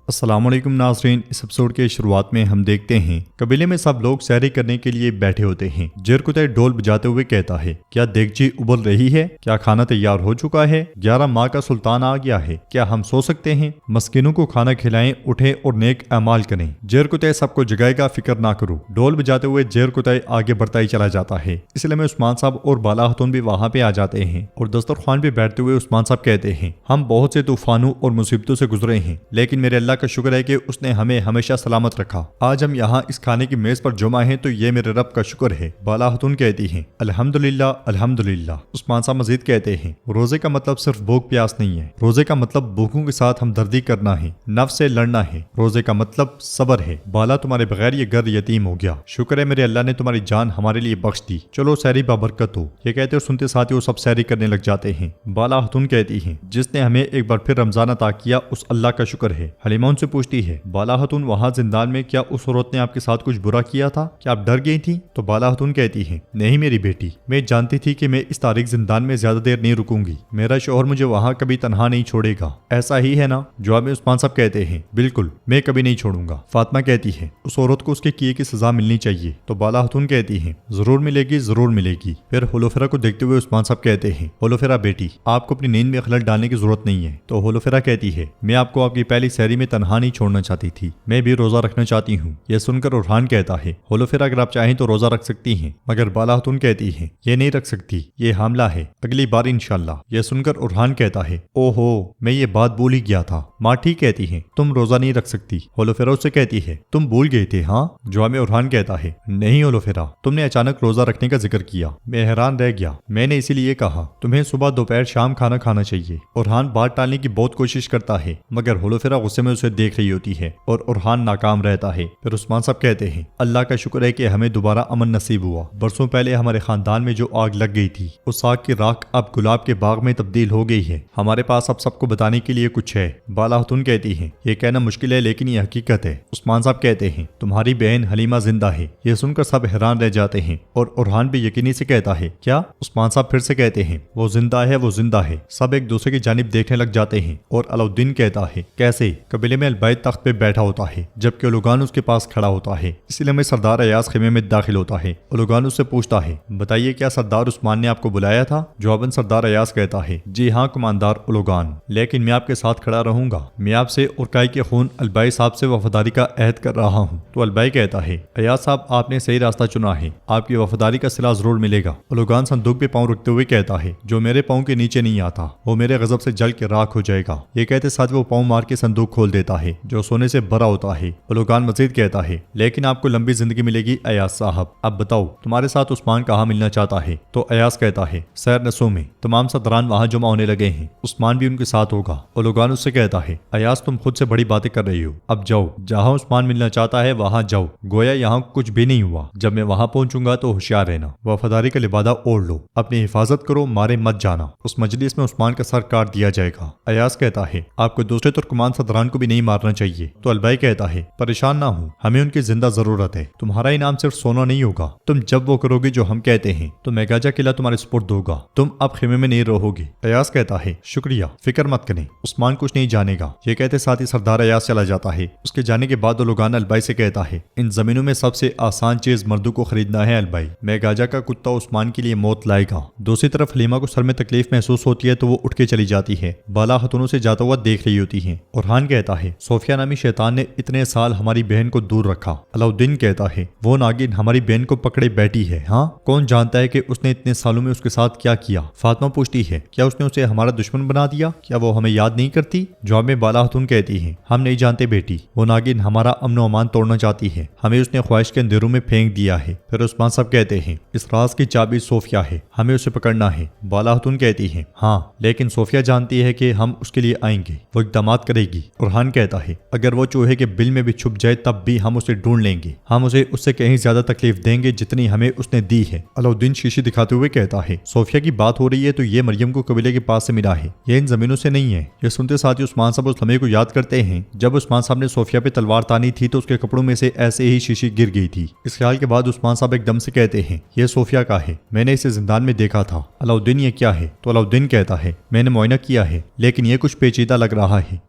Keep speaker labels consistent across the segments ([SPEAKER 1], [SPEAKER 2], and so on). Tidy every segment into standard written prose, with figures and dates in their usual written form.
[SPEAKER 1] السلام علیکم ناظرین، اس ایپیسوڈ کے شروعات میں ہم دیکھتے ہیں قبیلے میں سب لوگ سحری کرنے کے لیے بیٹھے ہوتے ہیں۔ جرکتے ڈھول بجاتے ہوئے کہتا ہے، کیا دیگچی ابل رہی ہے؟ کیا کھانا تیار ہو چکا ہے؟ 11 ماہ کا سلطان آ گیا ہے، کیا ہم سو سکتے ہیں؟ مسکینوں کو کھانا کھلائیں، اٹھیں اور نیک اعمال کریں۔ جرکتے سب کو جگائے گا، فکر نہ کرو۔ ڈھول بجاتے ہوئے جرکتے آگے بڑھتا ہی چلا جاتا ہے۔ اس لیے میں عثمان صاحب اور بالا خاتون بھی وہاں پہ آ جاتے ہیں اور دسترخوان پہ بیٹھتے ہوئے عثمان صاحب کہتے ہیں، ہم بہت سے طوفانوں اور مصیبتوں سے گزرے ہیں، لیکن میرے اللہ کا شکر ہے کہ اس نے ہمیں ہمیشہ سلامت رکھا۔ آج ہم یہاں اس کھانے کی میز پر جمع ہیں تو یہ میرے رب کا شکر ہے۔ بالا خاتون کہتی ہیں، الحمدللہ الحمدللہ۔ عثمان صاحب مزید کہتے ہیں، روزے کا مطلب صرف بھوک پیاس نہیں ہے، روزے کا مطلب بھوکوں کے ساتھ ہمدردی کرنا ہے، نفس سے لڑنا ہے۔ روزے کا مطلب صبر ہے۔ بالا، تمہارے بغیر یہ گھر یتیم ہو گیا، شکر ہے میرے اللہ نے تمہاری جان ہمارے لیے بخش دی، چلو سحری بابرکت ہو۔ یہ کہتے اور سنتے ساتھ ہی وہ سب سحری کرنے لگ جاتے ہیں۔ بالا خاتون کہتی ہیں، جس نے ہمیں ایک بار پھر رمضان عطا کیا اس اللہ کا شکر ہے۔ حلیمہ ان سے پوچھتی ہے، بالا خاتون وہاں زندان میں کیا اس عورت نے آپ کے ساتھ کچھ برا کیا تھا؟ کیا آپ ڈر گئی تھی؟ تو بالا خاتون کہتی ہیں، نہیں میری بیٹی، میں جانتی تھی کہ میں اس تاریک زندان میں زیادہ دیر نہیں رکوں گی، میرا شوہر مجھے وہاں کبھی تنہا نہیں چھوڑے گا، ایسا ہی ہے نا؟ جواب میں عثمان صاحب کہتے ہیں، بالکل، میں کبھی نہیں چھوڑوں گا۔ فاطمہ کہتی ہے، اس عورت کو اس کے کیے کی سزا ملنی چاہیے۔ تو بالا خاتون کہتی ہیں، ضرور ملے گی، ضرور ملے گی۔ پھر ہولوفرا کو دیکھتے ہوئے عثمان صاحب کہتے ہیں، ہولوفرا بیٹی، آپ کو اپنی نیند میں خلل ڈالنے کی ضرورت نہیں ہے۔ تو ہولوفرا کہتی ہے، میں آپ کو آپ کی پہلی سحری میں تنہا نہیں چھوڑنا چاہتی تھی، میں بھی روزہ رکھنا چاہتی ہوں۔ یہ سن کر اورحان کہتا ہے، ہولوفرا اگر آپ چاہیں تو روزہ رکھ سکتی ہیں، مگر بالا خاتون کہتی ہے، یہ نہیں رکھ سکتی، یہ حاملہ ہے، اگلی بار انشاءاللہ۔ یہ سن کر اورحان کہتا ہے، او ہو، میں یہ بات بھول ہی گیا تھا۔ ماں ٹھیک کہتی ہے، تم روزہ نہیں رکھ سکتی۔ ہولوفرا اس سے کہتی ہے، تم بھول گئے تھے ہاں؟ جواب میں اورحان کہتا ہے، نہیں ہولوفرا، تم نے اچانک روزہ رکھنے کا ذکر کیا، میں حیران رہ گیا، میں نے اسی لیے کہا تمہیں صبح دوپہر شام کھانا کھانا چاہیے۔ اورحان بات ٹالنے کی بہت کوشش کرتا ہے، مگر ہولوفرا غصے میں اسے دیکھ رہی ہوتی ہے اور اورحان ناکام رہتا ہے۔ پھر عثمان صاحب کہتے ہیں، اللہ کا شکر ہے کہ ہمیں دوبارہ امن نصیب ہوا۔ برسوں پہلے ہمارے خاندان میں جو آگ لگ گئی تھی، اس آگ کی راکھ اب گلاب کے باغ میں تبدیل ہو گئی ہے، ہمارے پاس اب سب کو بتانے کے لیے کچھ ہے۔ بالا خاتون کہتی ہیں، یہ کہنا مشکل ہے لیکن یہ حقیقت ہے۔ عثمان صاحب کہتے ہیں، تمہاری بہن حلیمہ زندہ ہے۔ یہ سن کر سب حیران رہ جاتے ہیں اور اورحان بھی یقینی سے کہتا ہے، کیا؟ عثمان صاحب پھر سے کہتے ہیں، وہ زندہ ہے، وہ زندہ ہے۔ سب ایک دوسرے کی جانب دیکھنے لگ جاتے ہیں اور علاؤالدین کہتا ہے، کیسے؟ قبیلے میں البائی تخت پہ بیٹھا ہوتا ہے جبکہ اولوگان اس کے پاس کھڑا ہوتا ہے، اسی لیے میں سردار ایاز خیمے میں داخل ہوتا ہے۔ اولوگان اس سے پوچھتا ہے، بتائیے کیا سردار عثمان نے آپ کو بلایا تھا؟ جواباً سردار ایاز کہتا ہے، جی ہاں کماندار اولوگان، لیکن میں آپ کے ساتھ کھڑا رہوں گا، میں آپ سے اور کائی کے خون البائی صاحب سے وفاداری کا عہد کر رہا ہوں۔ تو البائی کہتا ہے، ایاز صاحب آپ نے صحیح راستہ چنا ہے، آپ کی وفاداری کا صلہ ضرور ملے گا۔ اولوگان صندوق پہ پاؤں رکھتے ہوئے کہتا ہے، جو میرے پاؤں کے نیچے نہیں آتا وہ میرے غضب سے جل کے راکھ ہو جائے گا۔ یہ کہتے ساتھ وہ پاؤں مار کے صندوق کھول دیتا ہے جو سونے سے بھرا ہوتا ہے۔ اولوگان مزید کہتا ہے، لیکن آپ کو لمبی زندگی ملے گی ایاز صاحب، اب بتاؤ تمہارے ساتھ عثمان کہاں ملنا چاہتا ہے؟ تو ایاز کہتا ہے، سیر نسوں میں، تمام سرداران وہاں جمع ہونے لگے ہیں، عثمان بھی ان کے ساتھ ہوگا۔ اولوگان اس سے کہتا ہے، ایاز تم خود سے بڑی باتیں کر رہی ہو، اب جاؤ، جہاں عثمان ملنا چاہتا ہے وہاں جاؤ، گویا یہاں کچھ بھی نہیں ہوا، جب میں وہاں پہنچوں گا تو ہوشیار رہنا، وفاداری کا لبادہ اوڑھ لو، اپنی حفاظت کرو، مارے مت جانا، اس مجلس میں عثمان کا سر کاٹ دیا جائے گا۔ ایاز کہتا ہے، آپ کو دوسرے ترکمان سرداران کو بھی نہیں مارنا چاہیے۔ تو البائی کہتا ہے، پریشان نہ ہو، ہمیں ان کی زندہ ضرورت ہے، تمہارا انعام صرف سونا نہیں ہوگا، تم جب وہ کرو گے جو ہم کہتے ہیں تو میگاجا قلعہ تمہارے سپرد ہوگا، تم اب خیمے میں نہیں رہو گے۔ ایاز کہتا ہے، شکریہ، فکر مت کریں، عثمان کچھ نہیں جانے گا۔ یہ کہتے ساتھ ہی سردار ایاز چلا جاتا ہے۔ اس کے جانے کے بعد اولوگان البائی سے کہتا ہے، ان زمینوں میں سب سے آسان چیز مردوں کو خریدنا ہے البائی، میگاجا کا کتا عثمان کے لیے موت لائے گا۔ دوسری طرف حلیمہ کو سر میں تکلیف محسوس ہوتی ہے تو وہ اٹھ کے چلی جاتی ہے، بالا خاتونوں سے جاتا ہوا دیکھ رہی ہوتی ہے۔ اورحان کہتا ہے، صوفیہ نامی شیطان نے اتنے سال ہماری بہن کو دور رکھا۔ علاؤالدین کہتا ہے، وہ ناگن ہماری بہن کو پکڑے بیٹھی ہے، ہاں کون جانتا ہے کہ اس نے اتنے سالوں میں اس کے ساتھ کیا کیا؟ فاطمہ پوچھتی ہے، کیا اس نے اسے ہمارا دشمن بنا دیا؟ کیا وہ ہمیں یاد نہیں کرتی؟ جواب میں بالا خاتون کہتی ہے، ہم نہیں جانتے بیٹی، وہ ناگن ہمارا امن و امان توڑنا چاہتی ہے، ہمیں اس نے خواہش کے اندھیروں میں پھینک دیا ہے۔ پھر عثمان صاحب کہتے ہیں، اس راز کی چابی صوفیہ ہے، ہمیں اسے پکڑنا ہے۔ بالا خاتون کہتی ہے، ہاں لیکن صوفیہ جانتی ہے کہ ہم اس کے لیے آئیں گے، وہ اقدامات کرے گی۔ اورحان کہتا ہے، اگر وہ چوہے کے بل میں بھی چھپ جائے تب بھی ہم اسے ڈھونڈ لیں گے، ہم اسے اس سے کہیں زیادہ تکلیف دیں گے جتنی ہمیں اس نے دی ہے۔ علاؤالدین شیشی دکھاتے ہوئے کہتا ہے، صوفیہ کی بات ہو رہی ہے تو یہ مریم کو قبیلے کے پاس سے ملا ہے، یہ ان زمینوں سے نہیں ہے۔ یہ سنتے ساتھ ہی عثمان صاحب اس لمحے کو یاد کرتے ہیں جب عثمان صاحب نے صوفیہ پہ تلوار تانی تھی تو اس کے کپڑوں میں سے ایسے ہی شیشی گر گئی تھی۔ اس خیال کے بعد عثمان صاحب ایک دم سے کہتے ہیں، یہ صوفیہ کا ہے، میں نے اسے زندان میں دیکھا تھا۔ علاؤالدین، یہ کیا ہے؟ تو علاؤالدین کہتا ہے، میں نے معائنہ کیا ہے لیکن یہ کچھ پیچیدہ لگ رہا ہے،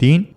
[SPEAKER 1] 3?